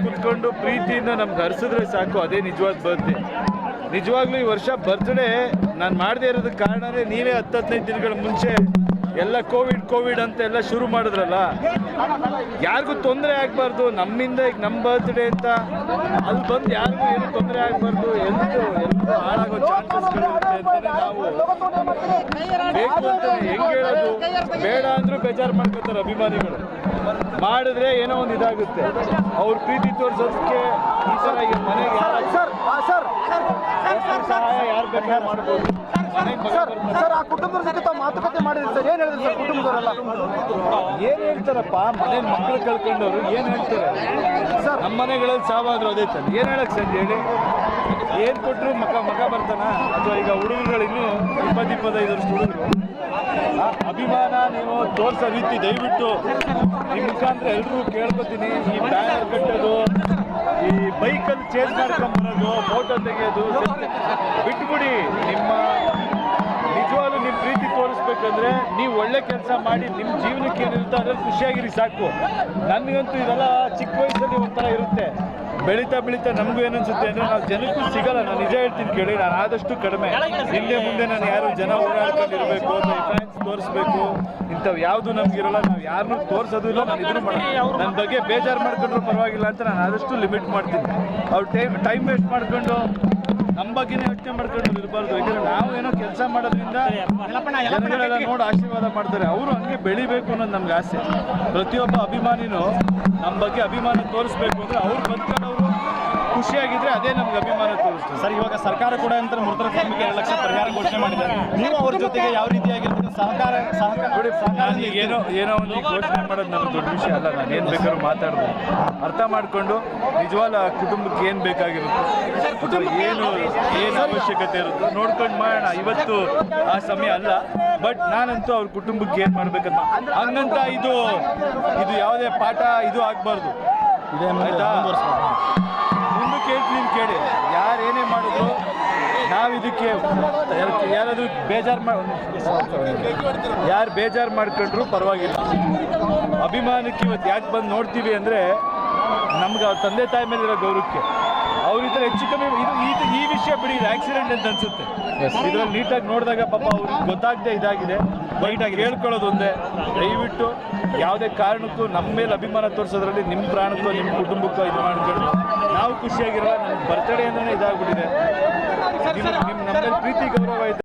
ಕುತ್ಕೊಂಡು ಪ್ರೀತಿಯಿಂದ ನಮ್ಗೆ ಹರಿಸಿದ್ರೆ ಸಾಕು, ಅದೇ ನಿಜವಾದ ಬರ್ತ್ಡೇ. ನಿಜವಾಗ್ಲೂ ಈ ವರ್ಷ ಬರ್ತ್ಡೇ ನಾನು ಮಾಡದೇ ಇರೋದಕ್ಕೆ ಕಾರಣನೇ ನೀವೇ 10-15 ದಿನಗಳ ಮುಂಚೆ ಎಲ್ಲ ಕೋವಿಡ್ ಅಂತ ಎಲ್ಲ ಶುರು ಮಾಡಿದ್ರಲ್ಲ. ಯಾರಿಗೂ ತೊಂದರೆ ಆಗಬಾರ್ದು, ನಮ್ಮಿಂದ ಈಗ ನಮ್ಮ ಬರ್ತ್ಡೇ ಅಂತ ಅಲ್ಲಿ ಬಂದು ಯಾರಿಗೂ ಏನು ತೊಂದರೆ ಆಗಬಾರ್ದು, ಎಲ್ಲರೂ ಹಾಳಾಗೋ ಚಾನ್ಸಸ್ಗಳಿರುತ್ತೆ ಅಂತಲೇ ನಾವು ಬೇಕು ಅಂತ ಹೆಂಗೆ ಹೇಳೋದು. ಬೇಡ ಅಂದರೂ ಬೇಜಾರು ಮಾಡ್ಕೊತಾರೆ ಅಭಿಮಾನಿಗಳು, ಮಾಡಿದ್ರೆ ಏನೋ ಒಂದು ಇದಾಗುತ್ತೆ. ಅವ್ರ ಪ್ರೀತಿ ತೋರಿಸೋದಕ್ಕೆ ಈ ಥರ ಈಗ ಮನೆಗೆ ಸಹಾಯ ಯಾರು ಬೇಕಾದ್ರೆ ಮಾಡ್ಬೋದು. ಸರ್, ಆ ಕುಟುಂಬದ ಜೊತೆ ಮಾತುಕತೆ ಮಾಡಿದ್ರಿ ಸರ್, ಏನು ಹೇಳಿದ್ರು ಸರ್ ಕುಟುಂಬದವರೆಲ್ಲ? ಏನು ಹೇಳ್ತಾರಪ್ಪ, ಮನೆ ಮಕ್ಕಳು ಕಳ್ಕೊಂಡವ್ರು ಏನು ಹೇಳ್ತಾರೆ ಸರ್? ನಮ್ಮ ಮನೆಗಳಲ್ಲಿ ಸಾವಾದ್ರು ಅದೇ ತಾನೆ, ಏನು ಹೇಳಕ್ ಸಂಜೆ ಹೇಳಿ? ಏನು ಕೊಟ್ಟರು ಮಗ ಬರ್ತಾನ? ಅಥವಾ ಈಗ ಹುಡುಗರುಗಳು ಇನ್ನೂ 20-25 ವರ್ಷ ಹುಡುಗರು ಅಭಿಮಾನ ನೀವು ತೋರಿಸೋ ರೀತಿ ದಯವಿಟ್ಟು ಈ ಮುಖಾಂತರ ಎಲ್ಲರೂ ಕೇಳ್ಕೊತೀನಿ. ಈ ಬ್ಯಾನರ್ ಕಟ್ಟೋದು, ಈ ಬೈಕಲ್ಲಿ ಚೇಂಜ್ ಮಾಡ್ಕೊಂಬರೋದು, ಫೋಟೋ ತೆಗೆಯೋದು ಬಿಟ್ಬಿಡಿ. ನಿಜವಾಗ್ಲೂ ನಿಮ್ಮ ಪ್ರೀತಿ ತೋರಿಸ್ಬೇಕಂದ್ರೆ ನೀವು ಒಳ್ಳೆ ಕೆಲಸ ಮಾಡಿ, ನಿಮ್ಮ ಜೀವನಕ್ಕೆ ಏನಿರುತ್ತೋ ಅದ್ರಲ್ಲಿ ಖುಷಿಯಾಗಿರಿ ಸಾಕು. ನನಗಂತೂ ಇದೆಲ್ಲ ಚಿಕ್ಕ ವಯಸ್ಸಲ್ಲಿ ಒಂಥರ ಇರುತ್ತೆ. ಬೆಳೀತಾ ನಮಗೂ ಏನನ್ಸುತ್ತೆ ಅಂದರೆ ನಾವು ಜನಕ್ಕೂ ಸಿಗಲ್ಲ. ನಾನು ನಿಜ ಹೇಳ್ತೀನಿ ಕೇಳಿ, ನಾನು ಆದಷ್ಟು ಕಡಿಮೆ ಹಿಂದೆ ಮುಂದೆ ನಾನು ಯಾರು ಜನ ಓಡಾಡ್ಕೊಂಡಿರಬೇಕು ಅಥವಾ ಫ್ಯಾನ್ಸ್ ತೋರಿಸ್ಬೇಕು ಇಂಥವು ಯಾವುದು ನಮಗಿರೋಲ್ಲ. ನಾವು ಯಾರನ್ನೂ ತೋರಿಸೋದು ಇಲ್ಲ, ನಾನು ಇದನ್ನು ನನ್ನ ಬಗ್ಗೆ ಬೇಜಾರು ಮಾಡ್ಕೊಂಡ್ರು ಪರವಾಗಿಲ್ಲ ಅಂತ ನಾನು ಆದಷ್ಟು ಲಿಮಿಟ್ ಮಾಡ್ತೀನಿ. ಅವ್ರು ಟೈಮ್ ವೇಸ್ಟ್ ಮಾಡ್ಕೊಂಡು ನಮ್ಮ ಬಗ್ಗೆನೇ ಯೋಚನೆ ಮಾಡ್ಕೊಂಡು ಇರಬಾರ್ದು. ಯಾಕಂದರೆ ನಾವು ಏನೋ ಕೆಲಸ ಮಾಡೋದ್ರಿಂದ ಜನಗಳೆಲ್ಲ ನೋಡಿ ಆಶೀರ್ವಾದ ಮಾಡ್ತಾರೆ, ಅವರು ಹಂಗೆ ಬೆಳಿಬೇಕು ಅನ್ನೋದು ನಮ್ಗೆ ಆಸೆ. ಪ್ರತಿಯೊಬ್ಬ ಅಭಿಮಾನಿನೂ ನಮ್ಮ ಬಗ್ಗೆ ಅಭಿಮಾನ ತೋರಿಸ್ಬೇಕು ಅಂದರೆ ಅವ್ರು ಬಂದ್ಕೊಂಡು ಅವರು ಖುಷಿಯಾಗಿದ್ರೆ ಅದೇ ನಮ್ಗೆ ಅಭಿಮಾನ ತೋರಿಸ್ತೀವಿ. ಸರ್, ಇವಾಗ ಸರ್ಕಾರ ಕೂಡ ಅಂತ ಮೃತರ ಕುಟುಂಬಕ್ಕೆ 2 ಲಕ್ಷ ಪರಿಹಾರ ಘೋಷಣೆ ಮಾಡಿದ್ದಾರೆ. ನೀವು ಅವ್ರ ಜೊತೆಗೆ ಯಾವ ರೀತಿಯಾಗಿರ್ಬೋದು ಸಹಕಾರ ನೋಡಿ, ಏನೋ ಒಂದು ಘೋಷಣೆ ಮಾಡೋದು ನನಗೆ ದೊಡ್ಡ ವಿಷಯ ಅಲ್ಲ. ನಾನು ಏನು ಬೇಕಾದ್ರೂ ಮಾತಾಡೋದು ಅರ್ಥ ಮಾಡಿಕೊಂಡು ನಿಜವಾದ ಕುಟುಂಬಕ್ಕೆ ಏನು ಬೇಕಾಗಿರುತ್ತೋ ಅಥವಾ ಏನು ಅವಶ್ಯಕತೆ ಇರುತ್ತೋ ನೋಡ್ಕೊಂಡು ಮಾಡೋಣ. ಇವತ್ತು ಆ ಸಮಯ ಅಲ್ಲ, ಬಟ್ ನಾನಂತೂ ಅವ್ರ ಕುಟುಂಬಕ್ಕೆ ಏನು ಮಾಡ್ಬೇಕಂತ ಹಂಗಂತ ಇದು ಯಾವುದೇ ಪಾಠ ಇದು ಆಗಬಾರ್ದು. ಆಯ್ತಾ? ಮುಂದಕ್ಕೆ ಹೇಳ್ತೀನಿ ಕೇಳಿ, ಯಾರು ಏನೇ ಮಾಡಿದ್ರು ನಾವು ಇದಕ್ಕೆ ಯಾರಾದರೂ ಯಾರು ಬೇಜಾರು ಮಾಡ್ಕೊಂಡ್ರು ಪರವಾಗಿಲ್ಲ. ಅಭಿಮಾನಕ್ಕೆ ಇವತ್ತು ಯಾಕೆ ಬಂದು ನೋಡ್ತೀವಿ ಅಂದರೆ ನಮ್ಗೆ ಅವ್ರ ತಂದೆ ತಾಯಿ ಮೇಲಿರೋ ಗೌರವಕ್ಕೆ. ಅವ್ರಿದ್ರೆ ಹೆಚ್ಚು ಕಮ್ಮಿ ಈ ವಿಷಯ ಬಿಡಿ, ಇದು ಆಕ್ಸಿಡೆಂಟ್ ಅಂತ ಅನ್ಸುತ್ತೆ. ಇದರಲ್ಲಿ ನೀಟಾಗಿ ನೋಡಿದಾಗ ಪಾಪ ಅವ್ರಿಗೆ ಗೊತ್ತಾಗದೆ ಇದಾಗಿದೆ. ಬೈಟಾಗಿ ಹೇಳ್ಕೊಳ್ಳೋದು ಒಂದೇ, ದಯವಿಟ್ಟು ಯಾವುದೇ ಕಾರಣಕ್ಕೂ ನಮ್ಮ ಮೇಲೆ ಅಭಿಮಾನ ತೋರಿಸೋದ್ರಲ್ಲಿ ನಿಮ್ಮ ಪ್ರಾಣಕ್ಕೋ ನಿಮ್ಮ ಕುಟುಂಬಕ್ಕೋ ಇದು ಮಾಡ್ಕೊಂಡು ನಾವು ಖುಷಿಯಾಗಿರಲ್ಲ. ನಮ್ಮ ಬರ್ತಡೇ ಅಂದ್ರೆ ಇದಾಗ್ಬಿಟ್ಟಿದೆ. ನಿಮ್ಮ ನಮ್ಮಲ್ಲಿ ಪ್ರೀತಿ ಗೌರವ ಇದೆ.